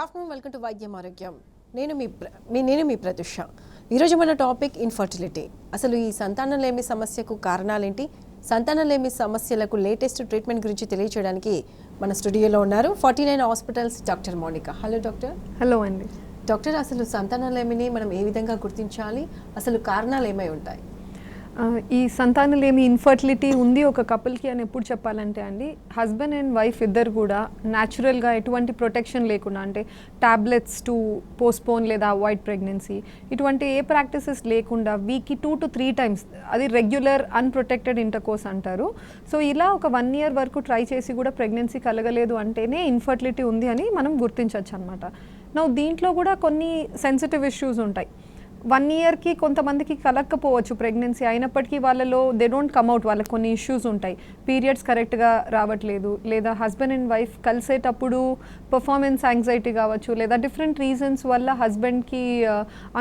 Afternoon welcome to వైద్యం ఆరోగ్యం. నేను మీ ప్రత్యుష. ఈరోజు మన టాపిక్ ఇన్ఫర్టిలిటీ. అసలు ఈ సంతానలేమి సమస్యకు కారణాలేంటి, సంతానలేమి సమస్యలకు లేటెస్ట్ ట్రీట్మెంట్ గురించి తెలియచేయడానికి మన స్టూడియోలో ఉన్నారు 49 hospitals doctor Monika. Hello doctor. Hello అండి. డాక్టర్, అసలు సంతానలేమిని మనం ఏ విధంగా గుర్తించాలి, అసలు కారణాలు ఏమై ఉంటాయి? ఈ సంతానలేమి ఇన్ఫర్టిలిటీ ఉంది ఒక కపుల్కి అని ఎప్పుడు చెప్పాలంటే అండి, హస్బెండ్ అండ్ వైఫ్ ఇద్దరు కూడా న్యాచురల్గా ఎటువంటి ప్రొటెక్షన్ లేకుండా, అంటే టాబ్లెట్స్ టు పోస్ట్పోన్ లేదా అవాయిడ్ ప్రెగ్నెన్సీ, ఇటువంటి ఏ ప్రాక్టీసెస్ లేకుండా వీక్కి 2 to 3 times, అది రెగ్యులర్ అన్ప్రొటెక్టెడ్ ఇంటర్కోర్స్ అంటారు. సో ఇలా ఒక 1 year వరకు ట్రై చేసి కూడా ప్రెగ్నెన్సీ కలగలేదు అంటేనే ఇన్ఫర్టిలిటీ ఉంది అని మనం గుర్తించవచ్చు అనమాట. దీంట్లో కూడా కొన్ని సెన్సిటివ్ ఇష్యూస్ ఉంటాయి. 1 yearకి కొంతమందికి కలగకపోవచ్చు ప్రెగ్నెన్సీ, అయినప్పటికీ వాళ్ళలో దే డోంట్ కమ్అవుట్, వాళ్ళకి కొన్ని ఇష్యూస్ ఉంటాయి. పీరియడ్స్ కరెక్ట్గా రావట్లేదు, లేదా హస్బెండ్ అండ్ వైఫ్ కలిసేటప్పుడు పర్ఫార్మెన్స్ యాంగ్జైటీ కావచ్చు, లేదా డిఫరెంట్ రీజన్స్ వల్ల హస్బెండ్కి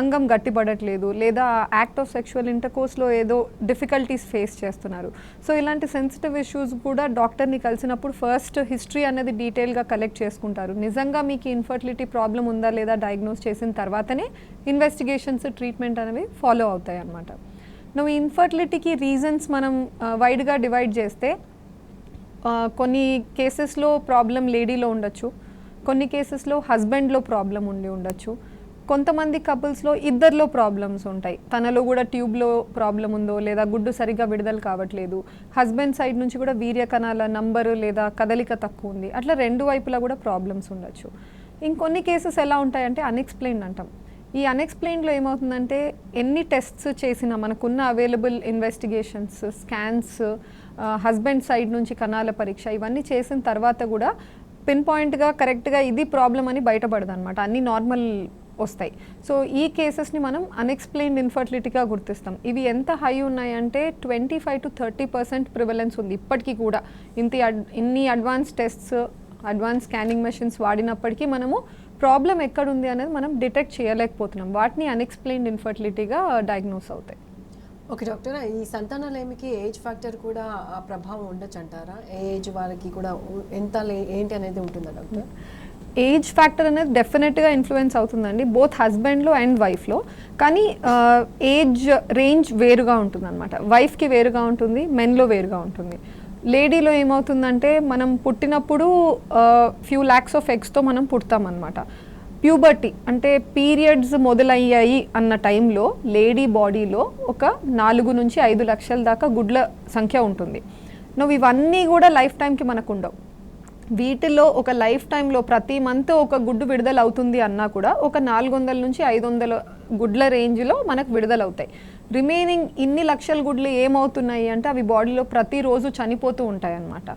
అంగం గట్టిపడట్లేదు, లేదా యాక్ట్ ఆఫ్ సెక్షువల్ ఇంటర్కోర్స్లో ఏదో డిఫికల్టీస్ ఫేస్ చేస్తున్నారు. సో ఇలాంటి సెన్సిటివ్ ఇష్యూస్ కూడా డాక్టర్ని కలిసినప్పుడు ఫస్ట్ హిస్టరీ అనేది డీటెయిల్గా కలెక్ట్ చేసుకుంటారు. నిజంగా మీకు ఇన్ఫర్టిలిటీ ప్రాబ్లం ఉందా లేదా డయాగ్నోస్ చేసిన తర్వాతనే ఇన్వెస్టిగేషన్స్, ట్రీట్మెంట్ అనేవి ఫాలో అవుతాయి అన్నమాట. ఈ ఇన్ఫర్టిలిటీకి రీజన్స్ మనం వైడ్గా డివైడ్ చేస్తే, కొన్ని కేసెస్లో ప్రాబ్లం లేడీలో ఉండొచ్చు, కొన్ని కేసెస్లో హస్బెండ్లో ప్రాబ్లం ఉండి ఉండొచ్చు, కొంతమంది కపుల్స్లో ఇద్దరిలో ప్రాబ్లమ్స్ ఉంటాయి. తనలో కూడా ట్యూబ్లో ప్రాబ్లం ఉందో, లేదా గుడ్డు సరిగ్గా విడుదల కావట్లేదు, హస్బెండ్ సైడ్ నుంచి కూడా వీర్య కణాల నంబరు లేదా కదలిక తక్కువ ఉంది, అట్లా రెండు వైపులా కూడా ప్రాబ్లమ్స్ ఉండొచ్చు. ఇంకొన్ని కేసెస్ ఎలా ఉంటాయంటే అన్ఎక్స్ప్లెయిన్డ్ అంటాం. ఈ అన్ఎక్స్ప్లెయిన్లో ఏమవుతుందంటే, ఎన్ని టెస్ట్స్ చేసినా, మనకున్న available investigations, scans, husband side నుంచి కణాల పరీక్ష, ఇవన్నీ చేసిన తర్వాత కూడా పిన్ పాయింట్గా కరెక్ట్గా ఇది ప్రాబ్లం అని బయటపడదు అనమాట. అన్నీ నార్మల్ వస్తాయి. సో ఈ కేసెస్ని మనం అన్ఎక్స్ప్లెయిన్డ్ ఇన్ఫర్టిలిటీగా గుర్తిస్తాం. ఇవి ఎంత హై ఉన్నాయంటే 25 to 30% ప్రివలెన్స్ ఉంది ఇప్పటికీ కూడా. ఇన్ని advance tests, advance scanning machines వాడినప్పటికీ మనము ప్రాబ్లం ఎక్కడుంది అనేది మనం డిటెక్ట్ చేయలేకపోతున్నాం. వాటిని అన్ఎక్స్ప్లెయిన్డ్ ఇన్ఫర్టిలిటీగా డయాగ్నోస్ అవుతాయి. ఓకే డాక్టర్, ఈ సంతానలేమికి ఏజ్ ఫ్యాక్టర్ కూడా ప్రభావం ఉండొచ్చు అంటారా? ఏ ఏజ్ వారికి కూడా ఎంత ఏంటి అనేది ఉంటుందా డాక్టర్? ఏజ్ ఫ్యాక్టర్ అనేది డెఫినెట్గా ఇన్ఫ్లుయెన్స్ అవుతుందండి, బోత్ హస్బెండ్లో అండ్ వైఫ్లో. కానీ ఏజ్ రేంజ్ వేరుగా ఉంటుంది అనమాట. వైఫ్కి వేరుగా ఉంటుంది, మెన్లో వేరుగా ఉంటుంది. లేడీలో ఏమవుతుందంటే, మనం పుట్టినప్పుడు ఫ్యూ ల్యాక్స్ ఆఫ్ ఎగ్స్తో మనం పుడతామన్నమాట. ప్యూబర్టీ అంటే పీరియడ్స్ మొదలయ్యాయి అన్న టైంలో లేడీ బాడీలో ఒక 4 నుంచి 5 లక్షల దాకా గుడ్ల సంఖ్య ఉంటుంది. ఇవన్నీ కూడా లైఫ్ టైంకి మనకు ఉండవు. వీటిలో ఒక లైఫ్ టైంలో ప్రతి మంత్ ఒక గుడ్డు విడుదల అవుతుంది అన్నా కూడా ఒక 400 నుంచి 500 గుడ్ల రేంజ్లో మనకు విడుదలవుతాయి. రిమైనింగ్ ఇన్ని లక్షల గుడ్లు ఏమవుతున్నాయి అంటే, అవి బాడీలో ప్రతిరోజు చనిపోతూ ఉంటాయి అన్నమాట.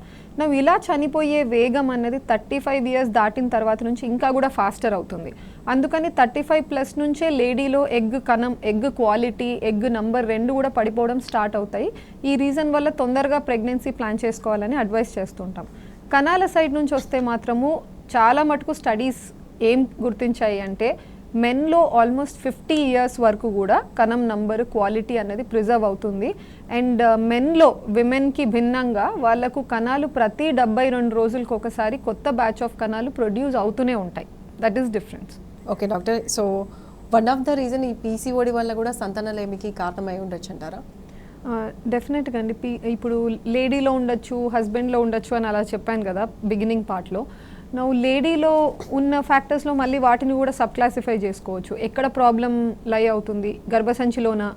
ఇలా చనిపోయే వేగం అనేది 35 years దాటిన తర్వాత నుంచి ఇంకా కూడా ఫాస్టర్ అవుతుంది. అందుకని 35+ నుంచే లేడీలో ఎగ్ కణం, ఎగ్ క్వాలిటీ, ఎగ్ నంబర్ 2 కూడా పడిపోవడం స్టార్ట్ అవుతాయి. ఈ రీజన్ వల్ల తొందరగా ప్రెగ్నెన్సీ ప్లాన్ చేసుకోవాలని అడ్వైస్ చేస్తుంటాం. కణాల సైడ్ నుంచి వస్తే మాత్రము చాలా మటుకు స్టడీస్ ఏం గుర్తించాయి అంటే, మెన్లో ఆల్మోస్ట్ 50 years వరకు కూడా కణం నంబరు, క్వాలిటీ అనేది ప్రిజర్వ్ అవుతుంది. అండ్ మెన్లో విమెన్కి భిన్నంగా వాళ్ళకు కణాలు ప్రతి 72 రోజులకు ఒకసారి కొత్త బ్యాచ్ ఆఫ్ కణాలు ప్రొడ్యూస్ అవుతూనే ఉంటాయి. That is difference. Okay doctor, so one of the reason ఈ పీసీఓడి వల్ల కూడా సంతానలేమికి కారణమై ఉండొచ్చు అంటారా? డెఫినెట్గా అండి. ఇప్పుడు లేడీలో ఉండొచ్చు, హస్బెండ్లో ఉండొచ్చు అని అలా చెప్పాను కదా బిగినింగ్ పార్ట్లో. లేడీలో ఉన్న ఫ్యాక్టర్స్లో మళ్ళీ వాటిని కూడా సబ్ క్లాసిఫై చేసుకోవచ్చు. ఎక్కడ ప్రాబ్లం లై అవుతుంది, గర్భసంచిలోనా,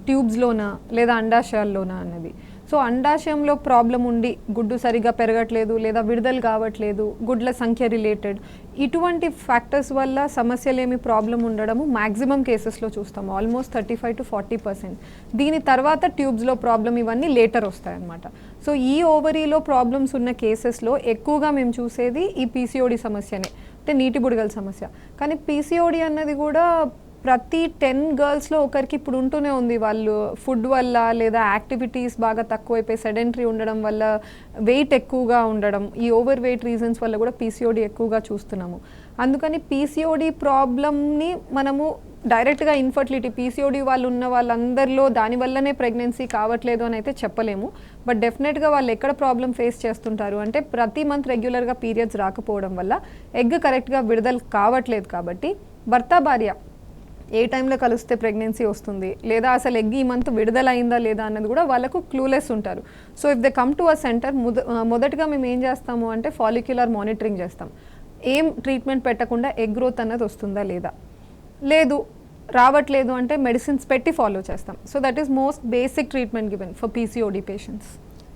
ట్యూబ్స్లోనా, లేదా అండాశయాల్లోనా అన్నది. సో అండాశయంలో ప్రాబ్లం ఉండి గుడ్డు సరిగా పెరగట్లేదు, లేదా విడుదల కావట్లేదు, గుడ్ల సంఖ్య రిలేటెడ్, ఇటువంటి ఫ్యాక్టర్స్ వల్ల సమస్యలేమి ప్రాబ్లం ఉండడము మ్యాక్సిమం కేసెస్లో చూస్తాము, ఆల్మోస్ట్ 35 to 40%. దీని తర్వాత ట్యూబ్స్లో ప్రాబ్లం, ఇవన్నీ లేటర్ వస్తాయన్నమాట. సో ఈ ఓవరీలో ప్రాబ్లమ్స్ ఉన్న కేసెస్లో ఎక్కువగా మేము చూసేది ఈ పీసీఓడి సమస్యనే, అంటే నీటి బుడగల సమస్య. కానీ పీసీఓడి అన్నది కూడా ప్రతి 10 girlsలో ఒకరికి ఇప్పుడు ఉంటూనే ఉంది. వాళ్ళు ఫుడ్ వల్ల, లేదా యాక్టివిటీస్ బాగా తక్కువైపోయి సెడెంటరీ ఉండడం వల్ల, వెయిట్ ఎక్కువగా ఉండడం, ఈ ఓవర్ వెయిట్ రీజన్స్ వల్ల కూడా పీసీఓడి ఎక్కువగా చూస్తున్నాము. అందుకని పీసీఓడి ప్రాబ్లమ్ని మనము డైరెక్ట్గా ఇన్ఫర్టిలిటీ పీసీఓడి వాళ్ళు ఉన్న వాళ్ళందరిలో దానివల్లనే ప్రెగ్నెన్సీ కావట్లేదు అని అయితే చెప్పలేము. బట్ డెఫినెట్గా వాళ్ళు ఎక్కడ ప్రాబ్లం ఫేస్ చేస్తుంటారు అంటే ప్రతి మంత్ రెగ్యులర్గా పీరియడ్స్ రాకపోవడం వల్ల ఎగ్ కరెక్ట్గా విడుదల కావట్లేదు. కాబట్టి భర్త భార్య ఏ టైంలో కలిస్తే ప్రెగ్నెన్సీ వస్తుంది లేదా అసలు ఎగ్ ఈ మంత్ విడుదలైందా లేదా అన్నది కూడా వాళ్ళకు క్లూలెస్ ఉంటారు. So if they come to a centre మొదటగా మేము ఏం చేస్తాము అంటే ఫాలిక్యులర్ మానిటరింగ్ చేస్తాం. ఏం ట్రీట్మెంట్ పెట్టకుండా ఎగ్ గ్రోత్ అన్నది వస్తుందా లేదా, లేదు రావట్లేదు అంటే మెడిసిన్స్ పెట్టి ఫాలో చేస్తాం. So that is most basic treatment given for PCOD patients.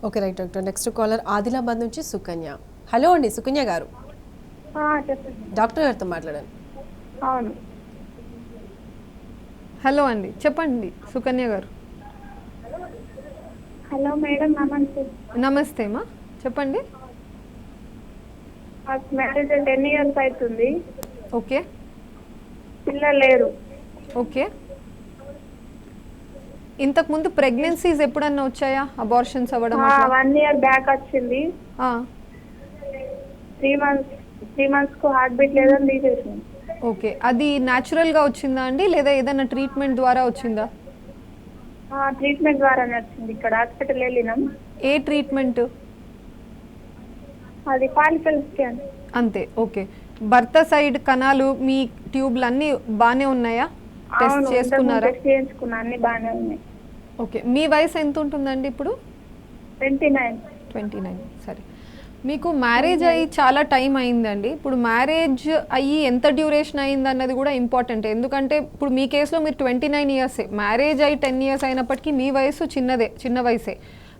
Okay right doctor. Next caller Adilabad నుంచి సుకన్య. హలో అండి సుకన్య గారు. చెప్పండి. డాక్టర్ గారితో మాట్లాడండి. అవును. హలో అండి, చెప్పండి సుకన్య గారు. హలో మేడం, నమస్తే. నమస్తే అమ్మా, చెప్పండి. నాకు మ్యారేజ్ 10 years అవుతుంది. ఓకే, పిల్లలు లేరు. ఓకే. ఇంతకుముందు ప్రెగ్నెన్సీస్ ఎప్పుడన్నా వచ్చాయా, అబార్షన్స్ అవ్వడం? 1 year బ్యాక్ వచ్చింది. 3 months కు హార్ట్ బీట్ లేదని తీసేసింది. ఓకే, అది న్యాచురల్గా వచ్చిందా అండి లేదా ఏదైనా ట్రీట్మెంట్ ద్వారా వచ్చిందా? ట్రీట్మెంట్ ద్వారానే వచ్చింది. ఇక్కడ హాస్పిటల్ వెళ్ళినాం. ఏ ట్రీట్మెంట్? అది పాలికల్ స్కాన్. అంతే. ఓకే, భర్త సైడ్ కణాలు మీ ట్యూబ్లు అన్నీ బాగానే ఉన్నాయా? టెస్ట్ చేసుకున్నారా? టెస్ట్ చేయించుకున్నా, అన్ని బాగానే ఉన్నాయి. ఓకే, మీ వయసు ఎంత ఉంటుందండి ఇప్పుడు? 29. సరే, మీకు మ్యారేజ్ అయ్యి చాలా టైం అయిందండి. ఇప్పుడు మ్యారేజ్ అయ్యి ఎంత డ్యూరేషన్ అయింది అన్నది కూడా ఇంపార్టెంట్. ఎందుకంటే ఇప్పుడు మీ కేసులో మీరు 29 years, మ్యారేజ్ అయ్యి 10 years అయినప్పటికీ మీ వయసు చిన్న వయసే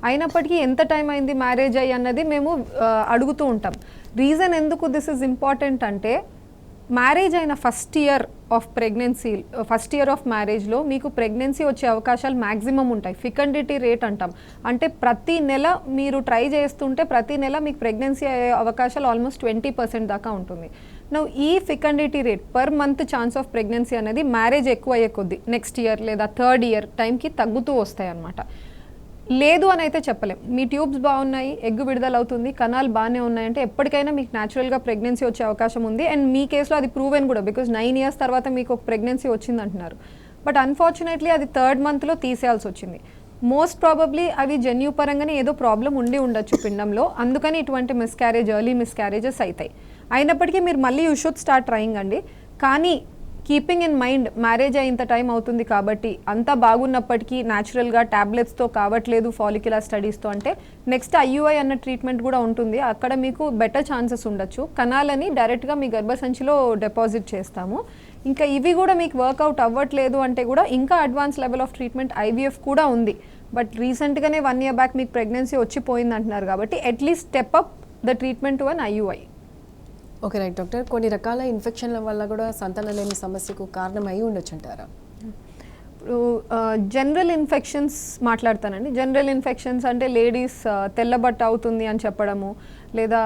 అయినప్పటికీ ఎంత టైం అయింది మ్యారేజ్ అయ్యి అన్నది మేము అడుగుతూ ఉంటాం. రీజన్ ఎందుకు దిస్ ఇస్ ఇంపార్టెంట్ అంటే మ్యారేజ్ అయిన ఫస్ట్ ఇయర్ ఆఫ్ మ్యారేజ్లో మీకు ప్రెగ్నెన్సీ వచ్చే అవకాశాలు మ్యాక్సిమం ఉంటాయి. ఫికండిటీ రేట్ అంటాం. అంటే ప్రతి నెల మీరు ట్రై చేస్తుంటే ప్రతి నెల మీకు ప్రెగ్నెన్సీ అయ్యే అవకాశాలు ఆల్మోస్ట్ 20% దాకా ఉంటుంది. ఈ fecundity rate per month chance of pregnancy అనేది మ్యారేజ్ ఎక్కువ అయ్యే కొద్దీ నెక్స్ట్ ఇయర్ లేదా థర్డ్ ఇయర్ టైంకి తగ్గుతూ వస్తాయి అన్నమాట. లేదు అని అయితే చెప్పలేం. మీ ట్యూబ్స్ బాగున్నాయి, ఎగ్ విడుదల అవుతుంది, కణాలు బాగానే ఉన్నాయంటే ఎప్పటికైనా మీకు న్యాచురల్గా ప్రెగ్నెన్సీ వచ్చే అవకాశం ఉంది. అండ్ మీ కేసులో అది ప్రూవెన్ కూడా, బికాజ్ 9 years తర్వాత మీకు ఒక ప్రెగ్నెన్సీ వచ్చింది అంటున్నారు. బట్ అన్ఫార్చునేట్లీ అది 3rd monthలో తీసేయాల్సి వచ్చింది. మోస్ట్ ప్రాబబ్లీ అవి జన్యు పరంగానే ఏదో ప్రాబ్లం ఉండి ఉండొచ్చు పిండంలో, అందుకని ఇటువంటి ఎర్లీ మిస్క్యారేజెస్ అవుతాయి. అయినప్పటికీ మీరు మళ్ళీ యూ షుడ్ స్టార్ట్ ట్రయింగ్ అండి. కానీ కీపింగ్ ఇన్ మైండ్ మ్యారేజ్ అయ్యేంత టైం అవుతుంది కాబట్టి అంతా బాగున్నప్పటికీ న్యాచురల్గా ట్యాబ్లెట్స్తో కావట్లేదు ఫాలిక్యులర్ స్టడీస్తో అంటే నెక్స్ట్ ఐయుఐ అన్న ట్రీట్మెంట్ కూడా ఉంటుంది. అక్కడ మీకు బెటర్ ఛాన్సెస్ ఉండొచ్చు. కణాలని డైరెక్ట్గా మీ గర్భసంచిలో డిపాజిట్ చేస్తాము. ఇంకా ఇవి కూడా మీకు వర్కౌట్ అవ్వట్లేదు అంటే కూడా ఇంకా advance level of treatment IVF కూడా ఉంది. బట్ రీసెంట్గానే 1 year బ్యాక్ మీకు ప్రెగ్నెన్సీ వచ్చిపోయింది అంటున్నారు కాబట్టి at least step up the treatment to an IUI. Okay right doctor. కొన్ని రకాల ఇన్ఫెక్షన్ల వల్ల కూడా సంతానలేమి సమస్యకు కారణం అయి ఉండొచ్చు అంటారా? ఇప్పుడు జనరల్ ఇన్ఫెక్షన్స్ మాట్లాడతానండి. జనరల్ ఇన్ఫెక్షన్స్ అంటే లేడీస్ తెల్లబట్ట అవుతుంది అని చెప్పడము, లేదా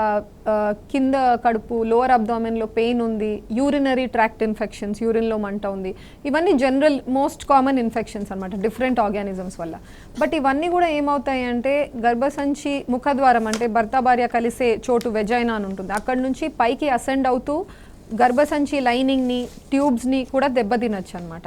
కింద కడుపు లోవర్ అబ్డామెన్లో పెయిన్ ఉంది, యూరినరీ ట్రాక్ట్ ఇన్ఫెక్షన్స్, యూరిన్లో మంట ఉంది, ఇవన్నీ జనరల్ మోస్ట్ కామన్ ఇన్ఫెక్షన్స్ అనమాట డిఫరెంట్ ఆర్గానిజమ్స్ వల్ల. బట్ ఇవన్నీ కూడా ఏమవుతాయి అంటే గర్భసంచి ముఖద్వారం అంటే భర్త భార్య కలిసే చోటు వెజైనా అని ఉంటుంది, అక్కడ నుంచి పైకి అసెండ్ అవుతూ గర్భసంచి లైనింగ్ని ట్యూబ్స్ని కూడా దెబ్బతినచ్చు అనమాట.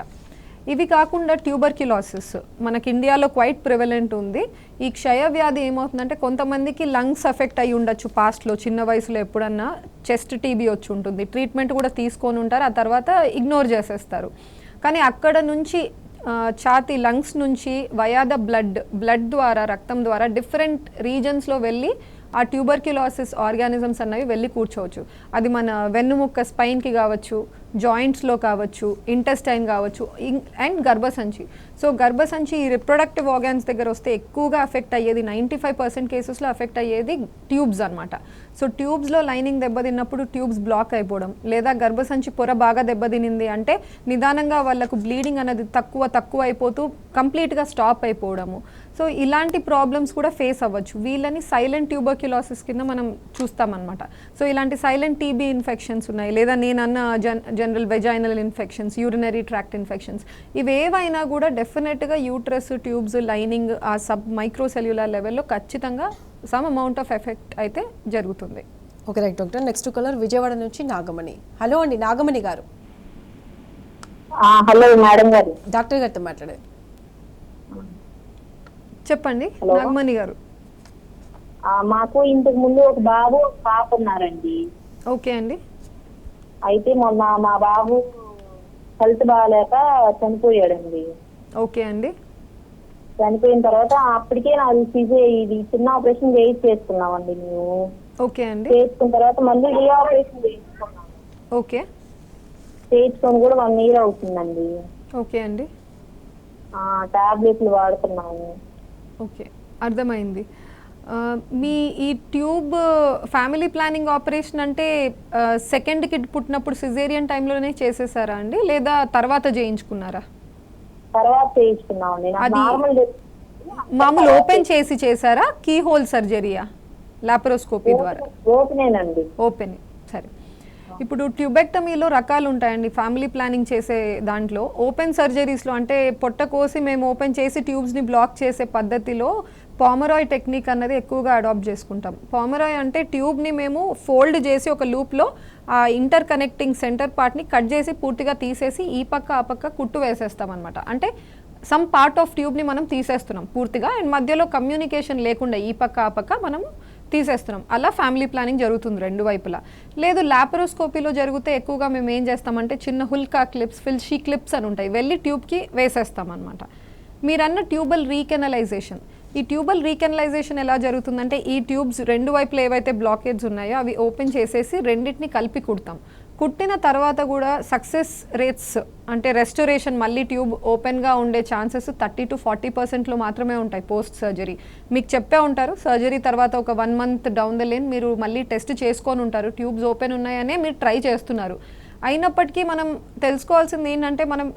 ఇవి కాకుండా ట్యూబర్క్యులోసిస్ మనకి ఇండియాలో క్వైట్ ప్రివలెంట్ ఉంది. ఈ క్షయ వ్యాధి ఏమవుతుందంటే కొంతమందికి లంగ్స్ ఎఫెక్ట్ అయ్యి ఉండొచ్చు పాస్ట్లో, చిన్న వయసులో ఎప్పుడన్నా చెస్ట్ టీబీ వచ్చి ఉంటుంది, ట్రీట్మెంట్ కూడా తీసుకొని ఉంటారు, ఆ తర్వాత ఇగ్నోర్ చేసేస్తారు. కానీ అక్కడ నుంచి ఛాతీ లంగ్స్ నుంచి వయా ద బ్లడ్ ద్వారా రక్తం ద్వారా డిఫరెంట్ రీజన్స్లో వెళ్ళి ఆ ట్యూబర్క్యులోసిస్ ఆర్గానిజమ్స్ అన్నవి వెళ్ళి కూర్చోవచ్చు. అది మన వెన్నుముక్క స్పైన్కి కావచ్చు, జాయింట్స్లో కావచ్చు, ఇంటెస్టైన్ కావచ్చు, అండ్ గర్భసంచి. సో గర్భసంచి ఈ రిప్రొడక్టివ్ ఆర్గాన్స్ దగ్గర వస్తే ఎక్కువగా అఫెక్ట్ అయ్యేది 95% కేసెస్లో అఫెక్ట్ అయ్యేది ట్యూబ్స్ అనమాట. సో ట్యూబ్స్లో లైనింగ్ దెబ్బతిన్నప్పుడు ట్యూబ్స్ బ్లాక్ అయిపోవడం, లేదా గర్భసంచి పొర బాగా దెబ్బతినింది అంటే నిదానంగా వాళ్ళకు బ్లీడింగ్ అనేది తక్కువ అయిపోతూ కంప్లీట్గా స్టాప్ అయిపోవడము. సో ఇలాంటి ప్రాబ్లమ్స్ కూడా ఫేస్ అవ్వచ్చు. వీళ్ళని సైలెంట్ ట్యూబర్క్యులోసిస్ కింద మనం చూస్తామన్నమాట. సో ఇలాంటి సైలెంట్ టీబీ ఇన్ఫెక్షన్స్ ఉన్నాయి, లేదా నేనన్న general vaginal infections, urinary tract infections, ఇవేవైనా కూడా డెఫినెట్గా యూట్రస్, ట్యూబ్స్, లైనింగ్ ఆ మైక్రోసెల్యులర్ లెవెల్లో ఖచ్చితంగా సమ్ అమౌంట్ ఆఫ్ ఎఫెక్ట్ అయితే జరుగుతుంది. Okay right doctor. Next caller Vijayawada నుంచి నాగమణి. హలో అండి నాగమణి గారు. హలో మేడం గారు. డాక్టర్ గారితో మాట్లాడేది. చెప్పండి హలో. నాగమణి గారు. మాకు ఇంతకు ముందు ఒక బాబు ఒక పాప ఉన్నారండి. ఓకే అండి. అయితే మొన్న మా బాబు హెల్త్ బాగాలేక చనిపోయాడండి. ఓకే అండి. చనిపోయిన తర్వాత అప్పటికే నాకు ఇది చిన్న ఆపరేషన్ చేసుకున్నామండి మేము. ఓకే అండి. చేసుకున్న తర్వాత మళ్ళీ రీఆపరేషన్ చేయించుకున్నాము. ఓకే. చేయించుకొని కూడా 1 year అవుతుందండి. ఓకే అండి. టాబ్లెట్లు వాడుతున్నాము. ఓకే, అర్థమైంది. మీ ఈ ట్యూబ్ ఫ్యామిలీ ప్లానింగ్ ఆపరేషన్ అంటే సెకండ్ కిడ్ పుట్టినప్పుడు సిజేరియన్ టైంలోనే చేసేసారా అండి, లేదా తర్వాత చేయించుకున్నారా? తర్వాత చేయించుకున్నామండి. అది మామూలు ఓపెన్ చేసి చేశారా, కీ హోల్ సర్జరీయా, లాపరోస్కోపీ ద్వారా? ఓపెనేనండి. ఓపెన్. సరే, ఇప్పుడు ట్యూబెక్టమీలో రకాలు ఉంటాయండి. ఫ్యామిలీ ప్లానింగ్ చేసే దాంట్లో ఓపెన్ సర్జరీస్లో అంటే పొట్ట కోసి మేము ఓపెన్ చేసి ట్యూబ్స్ని బ్లాక్ చేసే పద్ధతిలో పామరాయ్ టెక్నిక్ అన్నది ఎక్కువగా అడాప్ట్ చేసుకుంటాం. పామరాయ్ అంటే ట్యూబ్ని మేము ఫోల్డ్ చేసి ఒక లూప్లో ఆ ఇంటర్ కనెక్టింగ్ సెంటర్ పార్ట్ని కట్ చేసి పూర్తిగా తీసేసి ఈ పక్క ఆ పక్క కుట్టు వేసేస్తాం అనమాట. అంటే సమ్ పార్ట్ ఆఫ్ ట్యూబ్ని మనం తీసేస్తున్నాం పూర్తిగా, అండ్ మధ్యలో కమ్యూనికేషన్ లేకుండా ఈ పక్క ఆ పక్క మనం తీసేస్తున్నాం. అలా ఫ్యామిలీ ప్లానింగ్ జరుగుతుంది 2 వైపులా. లేదు లాపరోస్కోపీలో జరిగితే ఎక్కువగా మేము ఏం చేస్తామంటే చిన్న హుల్కా క్లిప్స్, ఫిల్షీ క్లిప్స్ అని ఉంటాయి, వెళ్ళి ట్యూబ్కి వేసేస్తాం అనమాట. మీరన్న ట్యూబల్ రీకెనలైజేషన్, ఈ ట్యూబల్ రీకెనలైజేషన్ ఎలా జరుగుతుందంటే ఈ ట్యూబ్స్ 2 వైపులు ఏవైతే బ్లాకేజ్ ఉన్నాయో అవి ఓపెన్ చేసేసి రెండింటిని కలిపి కుడతాం. కుట్టిన తర్వాత కూడా సక్సెస్ రేట్స్ అంటే రెస్టోరేషన్ మళ్ళీ ట్యూబ్ ఓపెన్గా ఉండే ఛాన్సెస్ 30 to 40% మాత్రమే ఉంటాయి పోస్ట్ సర్జరీ. మీకు చెప్పే ఉంటారు సర్జరీ తర్వాత ఒక 1 month డౌన్ ద లేన్ మీరు మళ్ళీ టెస్ట్ చేసుకొని ఉంటారు, ట్యూబ్స్ ఓపెన్ ఉన్నాయనే మీరు ట్రై చేస్తున్నారు. అయినప్పటికీ మనం తెలుసుకోవాల్సింది ఏంటంటే మనం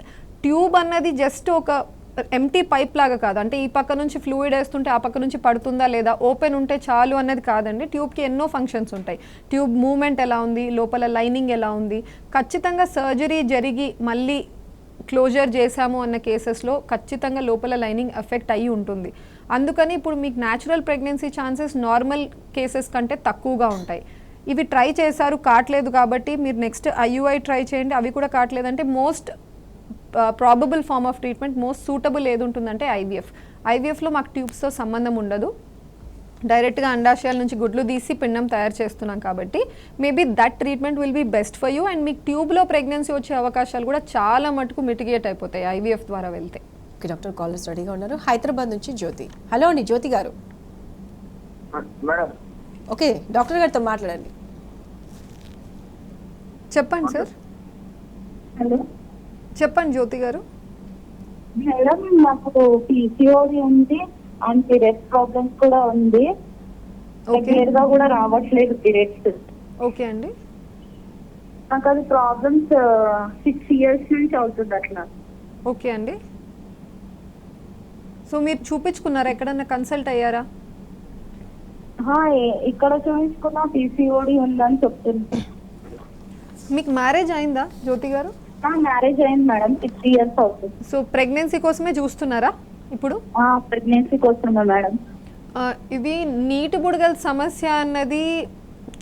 ట్యూబ్ అన్నది జస్ట్ ఒక ఎంటీ పైప్ లాగా కాదు, అంటే ఈ పక్క నుంచి ఫ్లూయిడ్ వేస్తుంటే ఆ పక్క నుంచి పడుతుందా లేదా, ఓపెన్ ఉంటే చాలు అన్నది కాదండి. ట్యూబ్కి ఎన్నో ఫంక్షన్స్ ఉంటాయి. ట్యూబ్ మూమెంట్ ఎలా ఉంది, లోపల లైనింగ్ ఎలా ఉంది, ఖచ్చితంగా సర్జరీ జరిగి మళ్ళీ క్లోజర్ చేశాము అన్న కేసెస్లో ఖచ్చితంగా లోపల లైనింగ్ ఎఫెక్ట్ అయ్యి ఉంటుంది. అందుకని ఇప్పుడు మీకు natural pregnancy chances normal cases కంటే తక్కువగా ఉంటాయి. ఇవి ట్రై చేశారు కావట్లేదు కాబట్టి మీరు నెక్స్ట్ IUI ట్రై చేయండి. అవి కూడా కావట్లేదంటే most probable form of treatment, most suitable ఏది ఉంటుందంటే ఐవీఎఫ్లో మాకు ట్యూబ్స్తో సంబంధం ఉండదు, డైరెక్ట్గా అండాశయాల నుంచి గుడ్లు తీసి పిండం తయారు చేస్తున్నాం కాబట్టి maybe that treatment will be best for you. And మీకు ట్యూబ్లో ప్రెగ్నెన్సీ వచ్చే అవకాశాలు కూడా చాలా మటుకు మిటిగేట్ అయిపోతాయి IVF ద్వారా వెళ్తే. ఓకే డాక్టర్, కాలర్స్ రెడీగా ఉన్నారు. హైదరాబాద్ నుంచి జ్యోతి. హలో అండి జ్యోతి గారు. మేడం. ఓకే, డాక్టర్ గారితో మాట్లాడండి. చెప్పండి సార్. హలో చెప్పండి జ్యోతి గారు. మేడం, నాకు PCOD ఉంది అండ్ పీరియడ్స్ ప్రాబ్లమ్స్ కూడా ఉంది. రెగ్యులర్ గా కూడా రావట్లేదు పీరియడ్స్. ఓకే అండి. నాకు అది ప్రాబ్లమ్స్ 6 years నుంచి అవుతుంది అట్లా. ఓకే అండి. సో మీరు చూపించుకున్నారా, ఎక్కడన్నా కన్సల్ట్ అయ్యారా? ఇక్కడ చూపించుకున్న PCOD ఉందని చెప్తుంది. మీకు మ్యారేజ్ అయిందా జ్యోతి గారు? మ్యారేజ్ అయింది మేడం, 6 years అవుతుంది. సో ప్రెగ్నెన్సీ కోసమే చూస్తున్నారా ఇప్పుడు? ప్రెగ్నెన్సీ కోసమే మేడం. ఇది నీటి బుడగల సమస్య అన్నది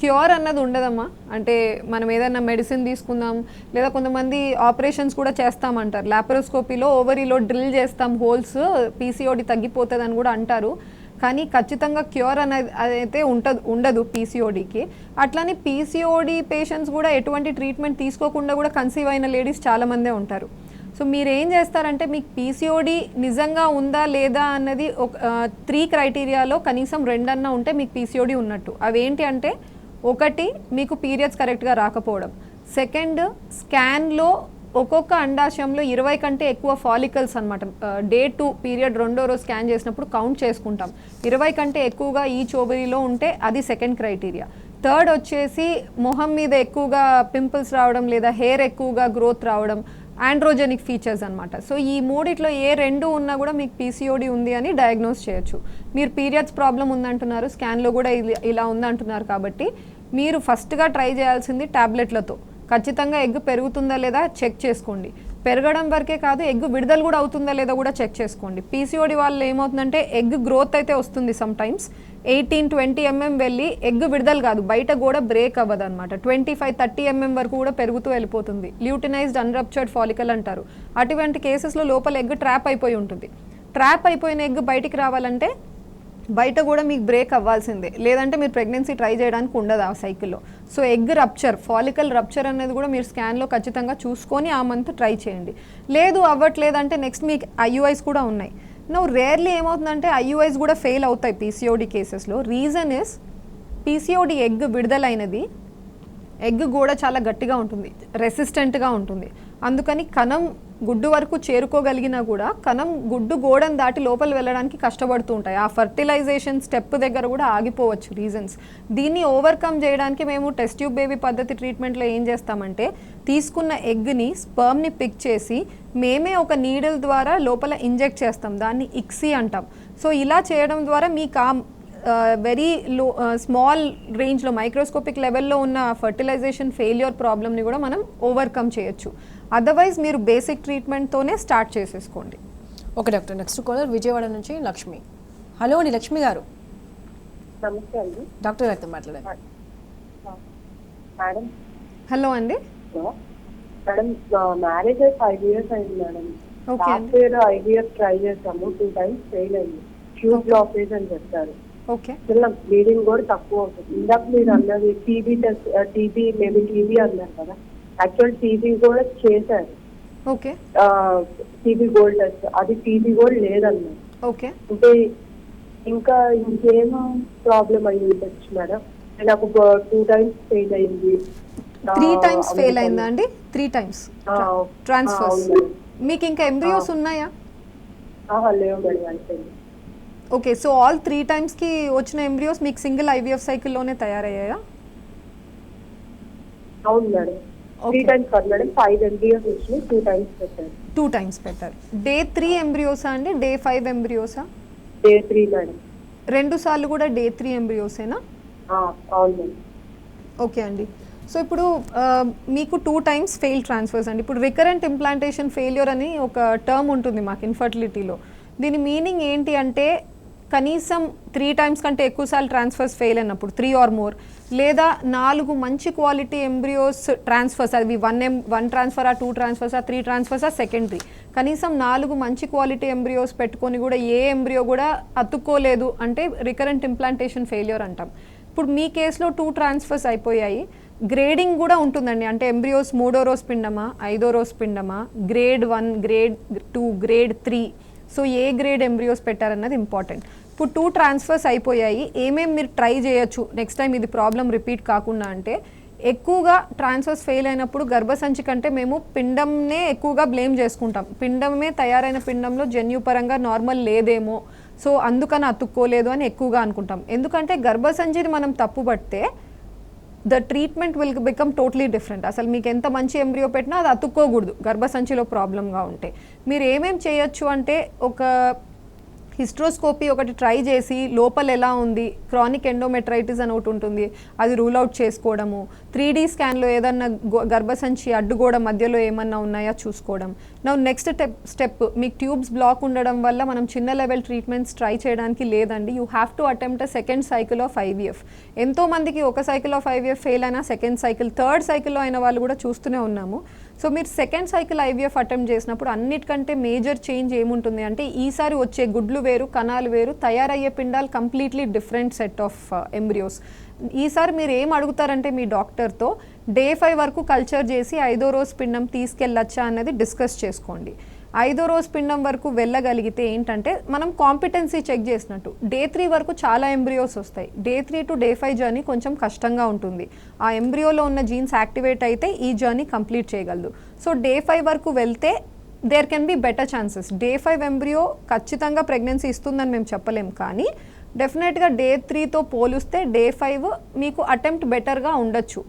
క్యూర్ అన్నది ఉండదమ్మా. అంటే మనం ఏదైనా మెడిసిన్ తీసుకుందాం, లేదా కొంతమంది ఆపరేషన్స్ కూడా చేస్తామంటారు. లాపరోస్కోపీలో ఓవరీలో డ్రిల్ చేస్తాం హోల్స్, PCOD తగ్గిపోతుంది అని కూడా అంటారు. కానీ ఖచ్చితంగా క్యూర్ అనేది అయితే ఉండదు PCODకి. అట్లానే PCOD పేషెంట్స్ కూడా ఎటువంటి ట్రీట్మెంట్ తీసుకోకుండా కూడా కన్సీవ్ అయిన లేడీస్ చాలామందే ఉంటారు. సో మీరు ఏం చేస్తారంటే మీకు PCOD నిజంగా ఉందా లేదా అన్నది 3 క్రైటీరియాలో కనీసం 2 అన్నా ఉంటే మీకు PCOD ఉన్నట్టు. అవేంటి అంటే, 1 మీకు పీరియడ్స్ కరెక్ట్గా రాకపోవడం, 2 స్కాన్లో ఒక్కొక్క అండాశయంలో 20 కంటే ఎక్కువ ఫాలికల్స్ అనమాట. Day 2 పీరియడ్ 2వ రోజు స్కాన్ చేసినప్పుడు కౌంట్ చేసుకుంటాం. 20 కంటే ఎక్కువగా ఈ ఓవరీలో ఉంటే అది 2nd క్రైటీరియా. 3rd వచ్చేసి మొహం మీద ఎక్కువగా పింపుల్స్ రావడం, లేదా హెయిర్ ఎక్కువగా గ్రోత్ రావడం, ఆండ్రోజెనిక్ ఫీచర్స్ అనమాట. సో ఈ 3 ఏ 2 ఉన్నా కూడా మీకు PCOD ఉంది అని డయాగ్నోస్ చేయొచ్చు. మీరు పీరియడ్స్ ప్రాబ్లం ఉందంటున్నారు, స్కాన్లో కూడా ఇలా ఉందంటున్నారు కాబట్టి మీరు ఫస్ట్గా ట్రై చేయాల్సింది టాబ్లెట్లతో. ఖచ్చితంగా ఎగ్ పెరుగుతుందా లేదా చెక్ చేసుకోండి. పెరగడం వరకే కాదు, ఎగ్ విడుదల కూడా అవుతుందా లేదా కూడా చెక్ చేసుకోండి. PCOD వాళ్ళు ఏమవుతుందంటే ఎగ్ గ్రోత్ అయితే వస్తుంది సమ్ టైమ్స్, 18-20 mm వెళ్ళి ఎగ్ విడుదల కాదు, బయట కూడా బ్రేక్ అవ్వదు అనమాట. 25-30 mm వరకు కూడా పెరుగుతూ వెళ్ళిపోతుంది. ల్యూటినైజ్డ్ అన్రప్చర్డ్ ఫాలికల్ అంటారు. అటువంటి కేసెస్లో లోపల ఎగ్ ట్రాప్ అయిపోయి ఉంటుంది. ట్రాప్ అయిపోయిన ఎగ్ బయటికి రావాలంటే బయట కూడా మీకు బ్రేక్ అవ్వాల్సిందే, లేదంటే మీరు ప్రెగ్నెన్సీ ట్రై చేయడానికి ఉండదు ఆ సైకిల్లో. So egg rupture, follicle rupture అనేది కూడా మీరు స్కాన్లో ఖచ్చితంగా చూసుకొని ఆ మంత్ ట్రై చేయండి. లేదు అవ్వట్లేదంటే నెక్స్ట్ మీకు ఐయుఐస్ కూడా ఉన్నాయి. నువ్వు రేర్లీ ఏమవుతుందంటే ఐయుఐస్ కూడా ఫెయిల్ అవుతాయి పీసీఓడి కేసెస్లో. రీజన్ ఇస్ పీసీఓడి ఎగ్ విడుదలైనది, ఎగ్ కూడా చాలా గట్టిగా ఉంటుంది, రెసిస్టెంట్గా ఉంటుంది. అందుకని కణం గుడ్డు వరకు చేరుకోగలిగినా కూడా కణం గుడ్డు గోడను దాటి లోపల వెళ్ళడానికి కష్టపడుతూ ఉంటాయి. ఆ ఫర్టిలైజేషన్ స్టెప్ దగ్గర కూడా ఆగిపోవచ్చు రీజన్స్. దీన్ని ఓవర్కమ్ చేయడానికి మేము టెస్ట్ ట్యూబ్ బేబీ పద్ధతి ట్రీట్మెంట్లో ఏం చేస్తామంటే తీసుకున్న ఎగ్ని, స్పర్మ్ని పిక్ చేసి మేమే ఒక నీడిల్ ద్వారా లోపల ఇంజెక్ట్ చేస్తాం. దాన్ని ఇక్సీ అంటాం. సో ఇలా చేయడం ద్వారా మీకు వెరీ లో స్మాల్ రేంజ్లో మైక్రోస్కోపిక్ లెవెల్లో ఉన్న ఫర్టిలైజేషన్ ఫెయిల్యూర్ ప్రాబ్లమ్ని కూడా మనం ఓవర్కమ్ చేయొచ్చు. అదర్వైజ్ మీరు బేసిక్ ట్రీట్మెంట్తోనే స్టార్ట్ చేసేసుకోండి. Okay doctor, next caller Vijayawada నుంచి లక్ష్మి. హలో అండి లక్ష్మి గారు. నమస్తే అండి. డాక్టర్ గారితో మాట్లాడండి. మేడం. హలో అండి. మేడం మ్యారేజ్ 5 years అయింది madam. Okay last year IVF try చేసాము, 2 times ఫెయిల్ అయింది. ట్యూబ్ బ్లాకేజ్ అని చెప్తారు. ఓకే, బ్లీడింగ్ కూడా తక్కువ అవుతుంది. ఇందాక మీరు అన్నది టీబీ టెస్ట్, మేబీ టీబీ అన్నారు కదా, యాక్చువల్ టీబీ కూడా చేశారు. ఓకే, టీబీ గోల్డ్ టెస్ట్, అది టీబీ కూడా లేదన్నారు. ఓకే. అంటే ఇంకా ఇంకేం ప్రాబ్లం అయ్యి ఉండొచ్చు మేడం? నాకు 2 times ఫెయిల్ అయింది. 3 times ఫెయిల్ అయిందా అండి? 3 times ట్రాన్స్ఫర్స్. మీకు ఇంకా ఎంబ్రియోస్ ఉన్నాయా? లేవు మేడం, అయిపోయింది. ఓకే, సో ఆల్ 3 timesకి వచ్చిన ఎంబ్రియోస్ మీకు సింగిల్ IVF సైకిల్లోనే తయారయ్యాయా? అవును మేడం. 3 times కాదు మేడం, 5 embryos వచ్చినాయి, 2 times పెట్టారు. 2 times పెట్టారు. Day 3 ఎంబ్రియోసా అండి, Day 5 ఎంబ్రియోసా? Day 3 madam. 2 సార్లు కూడా Day 3 ఎంబ్రియోసేనా? అవును మేడం. ఓకే అండి. సో ఇప్పుడు మీకు 2 times ఫెయిల్ ట్రాన్స్ఫర్స్ అండి. ఇప్పుడు రికరెంట్ ఇంప్లాంటేషన్ ఫెయిల్యూర్ అని ఒక టర్మ్ ఉంటుంది మాకు ఇన్ఫర్టిలిటీలో. దీని మీనింగ్ ఏంటి అంటే కనీసం 3 times కంటే ఎక్కువసార్లు ట్రాన్స్ఫర్స్ ఫెయిల్ అయినప్పుడు, 3 or more, లేదా 4 మంచి క్వాలిటీ ఎంబ్రియోస్ ట్రాన్స్ఫర్స్, అవి 1 ట్రాన్స్ఫరా, 2 ట్రాన్స్ఫర్సా, 3 ట్రాన్స్ఫర్సా సెకండరీ, కనీసం 4 మంచి క్వాలిటీ ఎంబ్రియోస్ పెట్టుకొని కూడా ఏ ఎంబ్రియో కూడా అతుక్కోలేదు అంటే రికరెంట్ ఇంప్లాంటేషన్ ఫెయిల్యూర్ అంటాం. ఇప్పుడు మీ కేసులో 2 ట్రాన్స్ఫర్స్ అయిపోయాయి. గ్రేడింగ్ కూడా ఉంటుందండి. అంటే ఎంబ్రియోస్ 3వ రోజు పిండమా, 5వ రోజు పిండమా, Grade 1, Grade 2, Grade 3. సో ఏ గ్రేడ్ ఎంబ్రియోస్ పెట్టారన్నది ఇంపార్టెంట్. ఇప్పుడు 2 ట్రాన్స్ఫర్స్ అయిపోయాయి. ఏమేమి మీరు ట్రై చేయొచ్చు నెక్స్ట్ టైం ఇది ప్రాబ్లం రిపీట్ కాకుండా అంటే, ఎక్కువగా ట్రాన్స్ఫర్స్ ఫెయిల్ అయినప్పుడు గర్భసంచి కంటే మేము పిండంనే ఎక్కువగా బ్లేమ్ చేసుకుంటాం. పిండమే తయారైన పిండంలో జన్యుపరంగా నార్మల్ లేదేమో, సో అందుకని అతుక్కోలేదు అని ఎక్కువగా అనుకుంటాం. ఎందుకంటే గర్భసంచిని మనం తప్పుపడితే the treatment will become totally different. అసలు మీకు ఎంత మంచి ఎంబ్రియో పెట్టినా అది అతుక్కోకూడదు గర్భసంచిలో ప్రాబ్లంగా ఉంటే. మీరు ఏమేమి చేయొచ్చు అంటే ఒక హిస్ట్రోస్కోపీ ఒకటి ట్రై చేసి లోపల ఎలా ఉంది, క్రానిక్ ఎండోమెట్రైటిస్ అని ఒకటి ఉంటుంది, అది రూల్ అవుట్ చేసుకోవడము. 3D స్కాన్లో ఏదన్నా గర్భసంచి అడ్డుగోడ మధ్యలో ఏమన్నా ఉన్నాయా చూసుకోవడం. నెక్స్ట్ స్టెప్ మీకు ట్యూబ్స్ బ్లాక్ ఉండడం వల్ల మనం చిన్న లెవెల్ ట్రీట్మెంట్స్ ట్రై చేయడానికి లేదండి. You have to attempt a second cycle of IVF. ఎంతోమందికి ఒక సైకిల్ ఆఫ్ IVF ఫెయిల్ అయినా సెకండ్ సైకిల్, థర్డ్ సైకిల్లో అయిన వాళ్ళు కూడా చూస్తూనే ఉన్నాము. సో మీరు సెకండ్ సైకిల్ IVF అటెంప్ట్ చేసినప్పుడు అన్నిటికంటే మేజర్ చేంజ్ ఏముంటుంది అంటే ఈసారి వచ్చే గుడ్లు వేరు, కణాలు వేరు, తయారయ్యే పిండాలు completely different set of embryos. ఈసారి మీరు ఏం అడుగుతారంటే మీ డాక్టర్తో Day 5 వరకు కల్చర్ చేసి 5వ రోజు పిండం తీసుకెళ్ళచ్చా అన్నది డిస్కస్ చేసుకోండి. 5వ రోజు పిండం వరకు వెళ్ళగలిగితే ఏంటంటే మనం కాంపిటెన్సీ చెక్ చేసినట్టు. Day 3 వరకు చాలా ఎంబ్రియోస్ వస్తాయి. Day 3 to Day 5 జర్నీ కొంచెం కష్టంగా ఉంటుంది. ఆ ఎంబ్రియోలో ఉన్న జీన్స్ యాక్టివేట్ అయితే ఈ జర్నీ కంప్లీట్ చేయగలదు. సో Day 5 వరకు వెళ్తే there can be better chances. Day 5 embryo ఖచ్చితంగా ప్రెగ్నెన్సీ ఇస్తుందని మేము చెప్పలేం, కానీ డెఫినెట్గా Day 3తో పోలిస్తే Day 5 మీకు అటెంప్ట్ బెటర్గా ఉండొచ్చు.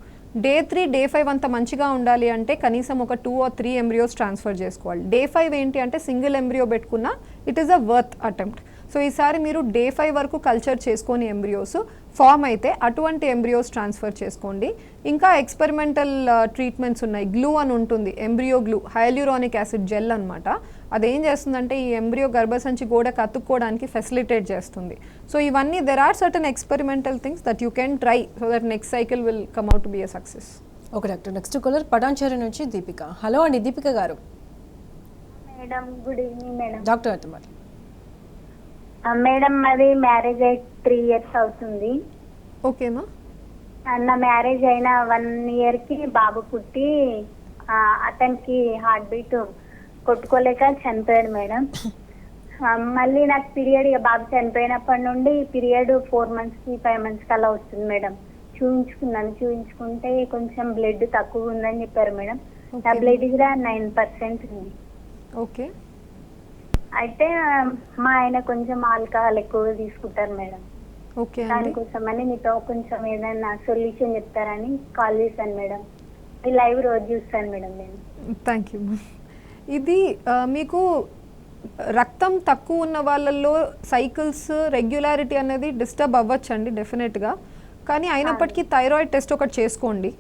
Day 3, Day 5 అంత మంచిగా ఉండాలి అంటే కనీసం ఒక 2 or 3 ఎంబ్రియోస్ ట్రాన్స్ఫర్ చేసుకోవాలి. Day 5 ఏంటి అంటే సింగిల్ ఎంబ్రియో పెట్టుకున్నా it is a worth attempt. So ఈసారి మీరు Day 5 వరకు కల్చర్ చేసుకొని ఎంబ్రియోస్ ఫామ్ అయితే అటువంటి ఎంబ్రియోస్ ట్రాన్స్ఫర్ చేసుకోండి. ఇంకా ఎక్స్పెరిమెంటల్ ట్రీట్మెంట్స్ ఉన్నాయి. గ్లూ అని ఉంటుంది, embryo glue, hyaluronic acid gel అనమాట. అదేం చేస్తుందంటే ఈ ఎంబ్రియో గర్భసంచి గోడకు అతుక్కోవడానికి ఫెసిలిటేట్ చేస్తుంది. సో ఇవన్నీ there are certain experimental things that you can try so that next cycle will come out to be a success. Okay doctor, next caller Patancheru నుంచి దీపిక. హలో అండి Deepika garu. Madam good evening madam. Doctor గారితో మాట్లాడండి. Madam మాది marriage అయి 3 years అవుతుంది. ఓకేనా? నా marriage అయిన 1 yearకి బాబు పుట్టి అతనికి హార్ట్ బీట్ కొట్టుకోలేక చనిపోయాడు మేడం. మళ్ళీ నాకు పీరియడ్ బాబు చనిపోయినప్పటి నుండి పీరియడ్ 4 monthsకి 5 monthsకి అలా వస్తుంది మేడం. చూపించుకుంటే కొంచెం బ్లడ్ తక్కువ ఉందని చెప్పారు మేడం. నా బ్లడ్ కూడా 9% ఉంది. ఓకే. అయితే మా ఆయన కొంచెం ఆల్కహాల్ ఎక్కువగా తీసుకుంటారు మేడం. ఓకే అండి. దానికోసమని మీతో కొంచెం ఏదైనా సొల్యూషన్ చెప్తారని కాల్ చేశాను మేడం. ఈ లైవ్ రోజు చూస్తాను మేడం నేను. Thank you. ఇది మీకు రక్తం తక్కువ ఉన్న వాళ్ళల్లో సైకిల్స్ రెగ్యులారిటీ అనేది డిస్టర్బ్ అవ్వచ్చండి డెఫినెట్గా. కానీ అయినప్పటికీ థైరాయిడ్ టెస్ట్ ఒకటి చేసుకోండి.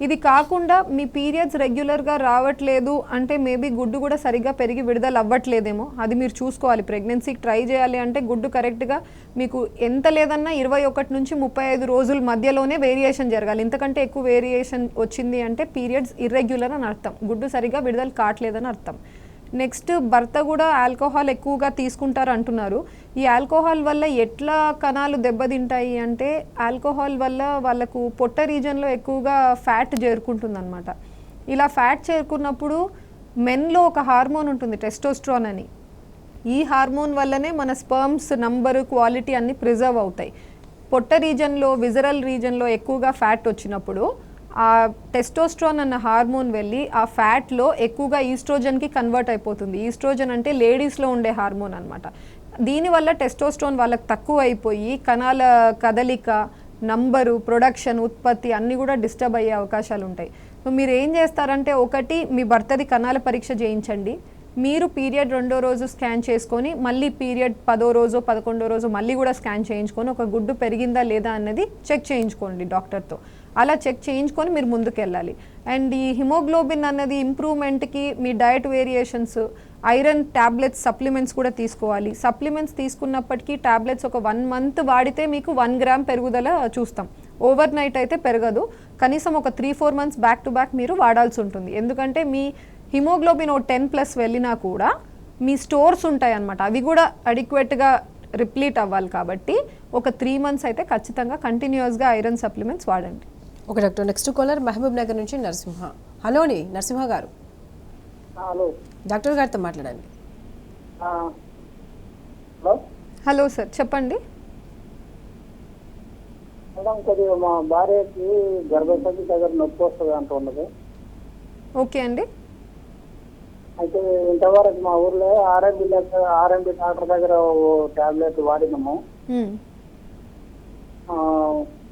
ఇది కాకుండా మీ పీరియడ్స్ రెగ్యులర్గా రావట్లేదు అంటే మేబీ గుడ్డు కూడా సరిగ్గా పెరిగి విడుదల అవ్వట్లేదేమో, అది మీరు చూసుకోవాలి. ప్రెగ్నెన్సీకి ట్రై చేయాలి అంటే గుడ్డు కరెక్ట్గా మీకు ఎంత లేదన్నా 21 నుంచి 35 రోజుల మధ్యలోనే వేరియేషన్ జరగాలి. ఇంతకంటే ఎక్కువ వేరియేషన్ వచ్చింది అంటే పీరియడ్స్ ఇర్రెగ్యులర్ అని అర్థం, గుడ్డు సరిగ్గా విడుదల కావట్లేదని అర్థం. నెక్స్ట్ భర్త కూడా ఆల్కహాల్ ఎక్కువగా తీసుకుంటారు అంటున్నారు. ఈ ఆల్కహాల్ వల్ల ఎట్లా కణాలు దెబ్బతింటాయి అంటే ఆల్కహాల్ వల్ల వాళ్ళకు పొట్ట రీజన్లో ఎక్కువగా ఫ్యాట్ చేరుకుంటుంది అనమాట. ఇలా ఫ్యాట్ చేరుకున్నప్పుడు మెన్లో ఒక హార్మోన్ ఉంటుంది టెస్టోస్ట్రాన్ అని. ఈ హార్మోన్ వల్లనే మన స్పర్మ్స్ నంబరు క్వాలిటీ అన్నీ ప్రిజర్వ్ అవుతాయి. పొట్ట రీజన్లో విజరల్ రీజన్లో ఎక్కువగా ఫ్యాట్ వచ్చినప్పుడు ఆ టెస్టోస్ట్రాన్ అన్న హార్మోన్ వెళ్ళి ఆ ఫ్యాట్లో ఎక్కువగా ఈస్ట్రోజన్కి కన్వర్ట్ అయిపోతుంది. ఈస్ట్రోజన్ అంటే లేడీస్లో ఉండే హార్మోన్ అనమాట. దీనివల్ల టెస్టోస్ట్రాన్ వాళ్ళకి తక్కువ అయిపోయి కణాల కదలిక, నంబరు, ప్రొడక్షన్, ఉత్పత్తి అన్నీ కూడా డిస్టర్బ్ అయ్యే అవకాశాలు ఉంటాయి. సో మీరు ఏం చేస్తారంటే ఒకటి మీ భర్తది కణాల పరీక్ష చేయించండి. మీరు పీరియడ్ 2వ రోజు స్కాన్ చేసుకొని మళ్ళీ పీరియడ్ 10వ రోజు 11వ రోజు మళ్ళీ కూడా స్కాన్ చేయించుకొని ఒక గుడ్డు పెరిగిందా లేదా అన్నది చెక్ చేయించుకోండి డాక్టర్తో. అలా చెక్ చేయించుకొని మీరు ముందుకు వెళ్ళాలి. అండ్ ఈ హిమోగ్లోబిన్ అన్నది ఇంప్రూవ్మెంట్కి మీ diet variations, iron tablets, supplements కూడా తీసుకోవాలి. సప్లిమెంట్స్ తీసుకున్నప్పటికీ ట్యాబ్లెట్స్ ఒక 1 month వాడితే మీకు 1 gram పెరుగుదల చూస్తాం. ఓవర్ నైట్ అయితే పెరగదు. కనీసం ఒక 3-4 months బ్యాక్ టు బ్యాక్ మీరు వాడాల్సి ఉంటుంది. ఎందుకంటే మీ హిమోగ్లోబిన్ 10+ వెళ్ళినా కూడా మీ స్టోర్స్ ఉంటాయి అన్నమాట, అవి కూడా అడిక్వేట్గా రిప్లీట్ అవ్వాలి. కాబట్టి ఒక 3 months అయితే ఖచ్చితంగా కంటిన్యూస్గా ఐరన్ సప్లిమెంట్స్ వాడండి. Okay doctor, next caller Mahabubnagar నుంచి నరసింహ. హలో అండి నరసింహ గారు. హలో డాక్టర్ గారితో మాట్లాడండి. హలో హలో సార్ చెప్పండి. మేడం, కొద్దిగా మా భార్యకి గర్భసంచి దగ్గర నొప్పి వస్తుంది అంటున్నది. ఓకే అండి. అయితే ఇంతవరకు మా ఊర్లో ఆర్ఎంబి డాక్టర్ దగ్గర టాబ్లెట్ వాడినాము.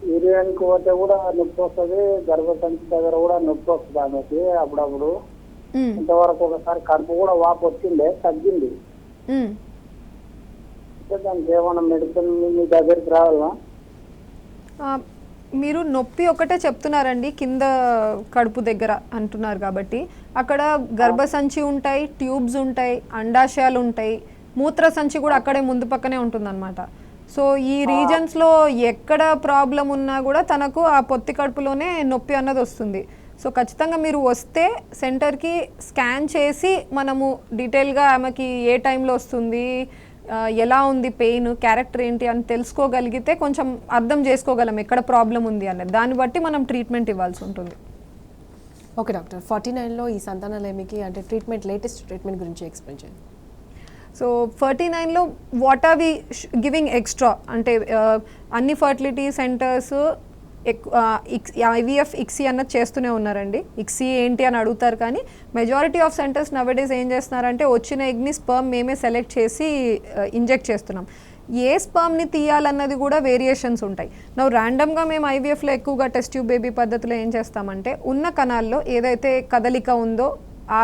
యూరియానికి పోతే కూడా నొప్పి వస్తుంది, గర్భసంచి దగ్గర కూడా నొప్పి వస్తుంది ఆమెకి అప్పుడప్పుడు. ఇంతవరకు ఒకసారి కడుపు కూడా వాపు వచ్చిండే, తగ్గింది. దానికి ఏమన్నా మెడిసిన్ మీ దగ్గరికి రావాలా? మీరు నొప్పి ఒకటే చెప్తున్నారండి, కింద కడుపు దగ్గర అంటున్నారు కాబట్టి అక్కడ గర్భసంచి ఉంటాయి, ట్యూబ్స్ ఉంటాయి, అండాశయాలు ఉంటాయి, మూత్రసంచి కూడా అక్కడే ముందు పక్కనే ఉంటుందన్నమాట. సో ఈ రీజన్స్లో ఎక్కడ ప్రాబ్లం ఉన్నా కూడా తనకు ఆ పొత్తి కడుపులోనే నొప్పి అన్నది వస్తుంది. సో ఖచ్చితంగా మీరు వస్తే సెంటర్కి స్కాన్ చేసి మనము డీటెయిల్గా ఆమెకి ఏ టైంలో వస్తుంది, ఎలా ఉంది పెయిన్, క్యారెక్టర్ ఏంటి అని తెలుసుకోగలిగితే కొంచెం అర్థం చేసుకోగలం ఎక్కడ ప్రాబ్లం ఉంది అనేది. దాన్ని బట్టి మనం ట్రీట్మెంట్ ఇవ్వాల్సి ఉంటుంది. ఓకే డాక్టర్, 49లో ఈ సంతానలేమికి అంటే ట్రీట్మెంట్, లేటెస్ట్ ట్రీట్మెంట్ గురించి ఎక్స్ప్లెయిన్ చేయండి. సో 49లో what are we giving extra అంటే అన్ని ఫర్టిలిటీ సెంటర్స్ ఐవీఎఫ్ ఇక్సీ అన్నది చేస్తూనే ఉన్నారండి. ఇక్సీ ఏంటి అని అడుగుతారు కానీ మెజారిటీ ఆఫ్ సెంటర్స్ నవడేస్ ఏం చేస్తున్నారంటే వచ్చిన ఎగ్ని స్పర్మ్ మేమే సెలెక్ట్ చేసి ఇంజెక్ట్ చేస్తున్నాం. ఏ స్పర్మ్ని తీయాలన్నది కూడా వేరియేషన్స్ ఉంటాయి. నవ్వు ర్యాండమ్గా మేము ఐవీఎఫ్లో ఎక్కువగా టెస్ట్ ట్యూబ్ బేబీ పద్ధతిలో ఏం చేస్తామంటే ఉన్న కణాల్లో ఏదైతే కదలిక ఉందో ఆ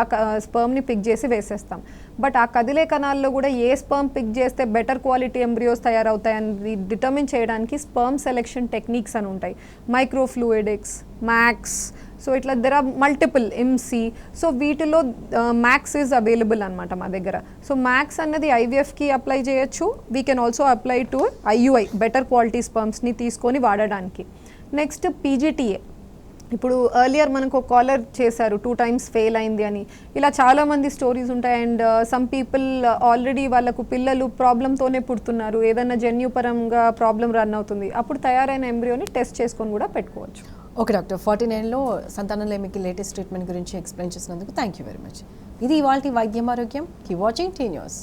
స్పర్మ్ని పిక్ చేసి వేసేస్తాం. బట్ ఆ కదిలే కణాల్లో కూడా ఏ స్పర్మ్ పిక్ చేస్తే బెటర్ క్వాలిటీ ఎంబ్రియోస్ తయారవుతాయని డిటర్మిన్ చేయడానికి స్పర్మ్ సెలెక్షన్ టెక్నిక్స్ అని ఉంటాయి. మైక్రోఫ్లూయిడిక్స్, మ్యాక్స్, సో ఇట్లా there are multiple MC. So వీటిలో మ్యాక్స్ ఈజ్ అవైలబుల్ అనమాట మా దగ్గర. సో మ్యాక్స్ అన్నది ఐవీఎఫ్కి అప్లై చేయొచ్చు. We can also apply to IUI, better quality స్పర్మ్స్ని తీసుకొని వాడడానికి. Next PGTA. ఇప్పుడు ఎర్లియర్ మనకు ఒక కాలర్ చేశారు 2 times ఫెయిల్ అయింది అని. ఇలా చాలామంది స్టోరీస్ ఉంటాయి. అండ్ సమ్ పీపుల్ ఆల్రెడీ వాళ్ళకు పిల్లలు ప్రాబ్లంతోనే పుడుతున్నారు, ఏదైనా జన్యుపరంగా ప్రాబ్లం రన్ అవుతుంది, అప్పుడు తయారైన ఎంబ్రియోని టెస్ట్ చేసుకొని కూడా పెట్టుకోవచ్చు. ఓకే డాక్టర్, 49లో సంతానలేమికి లేటెస్ట్ ట్రీట్మెంట్ గురించి ఎక్స్ప్లెయిన్ చేసినందుకు థ్యాంక్ యూ వెరీ మచ్. ఇది ఇవాల్టి వైద్యం ఆరోగ్యం. Keep watching tea news.